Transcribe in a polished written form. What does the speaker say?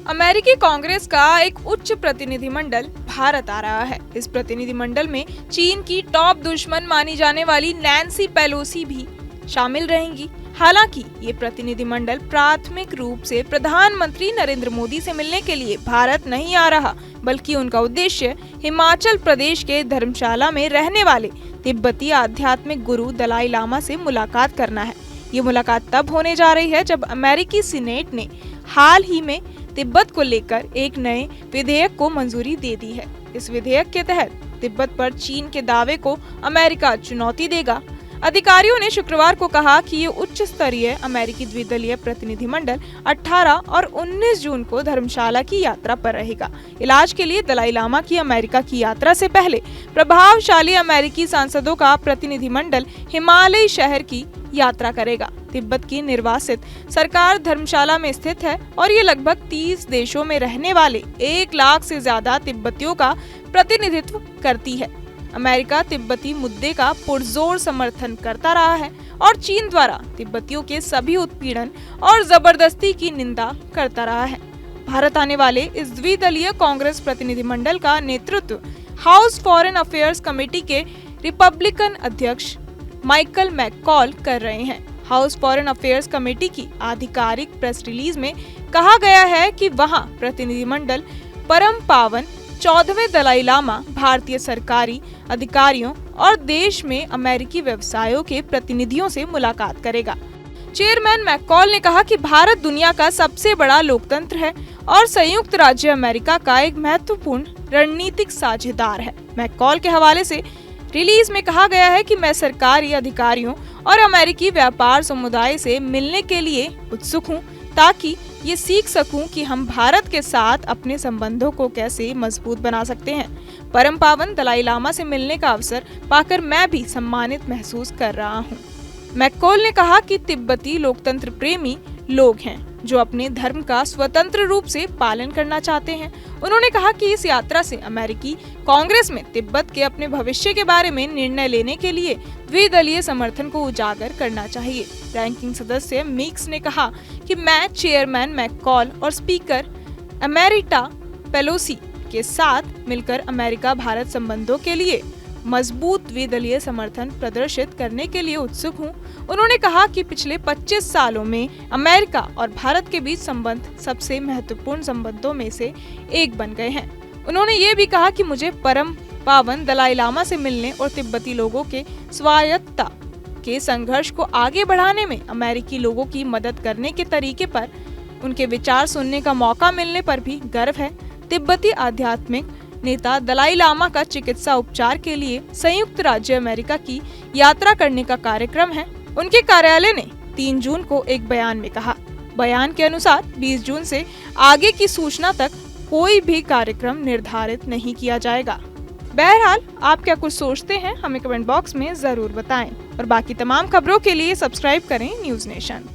अमेरिकी कांग्रेस का एक उच्च प्रतिनिधिमंडल भारत आ रहा है। इस प्रतिनिधिमंडल में चीन की टॉप दुश्मन मानी जाने वाली नैन्सी पेलोसी भी शामिल रहेंगी। हालांकि ये प्रतिनिधिमंडल प्राथमिक रूप से प्रधानमंत्री नरेंद्र मोदी से मिलने के लिए भारत नहीं आ रहा, बल्कि उनका उद्देश्य हिमाचल प्रदेश के धर्मशाला में रहने वाले तिब्बती आध्यात्मिक गुरु दलाई लामा से मुलाकात करना है। ये मुलाकात तब होने जा रही है जब अमेरिकी सीनेट ने हाल ही में तिब्बत को लेकर एक नए विधेयक को मंजूरी दे दी है। इस विधेयक के तहत तिब्बत पर चीन के दावे को अमेरिका चुनौती देगा। अधिकारियों ने शुक्रवार को कहा कि ये उच्च स्तरीय अमेरिकी द्विदलीय प्रतिनिधिमंडल 18 और 19 जून को धर्मशाला की यात्रा पर रहेगा। इलाज के लिए दलाई लामा की अमेरिका की यात्रा से पहले प्रभावशाली अमेरिकी सांसदों का प्रतिनिधिमंडल हिमालयी शहर की यात्रा करेगा। तिब्बत की निर्वासित सरकार धर्मशाला में स्थित है और ये लगभग 30 देशों में रहने वाले 1 लाख से ज्यादा तिब्बतियों का प्रतिनिधित्व करती है। अमेरिका तिब्बती मुद्दे का पुरजोर समर्थन करता रहा है और चीन द्वारा तिब्बतियों के सभी उत्पीड़न और जबरदस्ती की निंदा करता रहा है। भारत आने वाले इस द्विदलीय कांग्रेस प्रतिनिधिमंडल का नेतृत्व हाउस फॉरेन अफेयर्स कमेटी के रिपब्लिकन अध्यक्ष माइकल मैककॉल कर रहे हैं। हाउस फॉरेन अफेयर्स कमेटी की आधिकारिक प्रेस रिलीज में कहा गया है कि वहां प्रतिनिधिमंडल परम पावन 14वें दलाई लामा, भारतीय सरकारी अधिकारियों और देश में अमेरिकी व्यवसायों के प्रतिनिधियों से मुलाकात करेगा। चेयरमैन मैककॉल ने कहा कि भारत दुनिया का सबसे बड़ा लोकतंत्र है और संयुक्त राज्य अमेरिका का एक महत्वपूर्ण रणनीतिक साझेदार है। मैककॉल के हवाले से रिलीज में कहा गया है कि मैं सरकारी अधिकारियों और अमेरिकी व्यापार समुदाय से मिलने के लिए उत्सुक हूं, ताकि ये सीख सकूं कि हम भारत के साथ अपने संबंधों को कैसे मजबूत बना सकते हैं। परम पावन दलाई लामा से मिलने का अवसर पाकर मैं भी सम्मानित महसूस कर रहा हूं। मैककॉल ने कहा कि तिब्बती लोकतंत्र प्रेमी लोग हैं जो अपने धर्म का स्वतंत्र रूप से पालन करना चाहते हैं। उन्होंने कहा कि इस यात्रा से अमेरिकी कांग्रेस में तिब्बत के अपने भविष्य के बारे में निर्णय लेने के लिए द्विदलीय समर्थन को उजागर करना चाहिए। रैंकिंग सदस्य मीक्स ने कहा कि मैं चेयरमैन मैककॉल और स्पीकर एमेरिटा पेलोसी के साथ मिलकर अमेरिका भारत संबंधों के लिए मजबूत द्विदलीय समर्थन प्रदर्शित करने के लिए उत्सुक हूं। उन्होंने कहा कि पिछले 25 सालों में अमेरिका और भारत के बीच संबंध सबसे महत्वपूर्ण संबंधों में से एक बन गए हैं। उन्होंने ये भी कहा कि मुझे परम पावन दलाई लामा से मिलने और तिब्बती लोगों के स्वायत्तता के संघर्ष को आगे बढ़ाने में अमेरिकी लोगों की मदद करने के तरीके पर उनके विचार सुनने का मौका मिलने पर भी गर्व है। तिब्बती आध्यात्मिक नेता दलाई लामा का चिकित्सा उपचार के लिए संयुक्त राज्य अमेरिका की यात्रा करने का कार्यक्रम है, उनके कार्यालय ने 3 जून को एक बयान में कहा। बयान के अनुसार 20 जून से आगे की सूचना तक कोई भी कार्यक्रम निर्धारित नहीं किया जाएगा। बहरहाल आप क्या कुछ सोचते हैं, हमें कमेंट बॉक्स में जरूर बताएं और बाकी तमाम खबरों के लिए सब्सक्राइब करें न्यूज़ नेशन।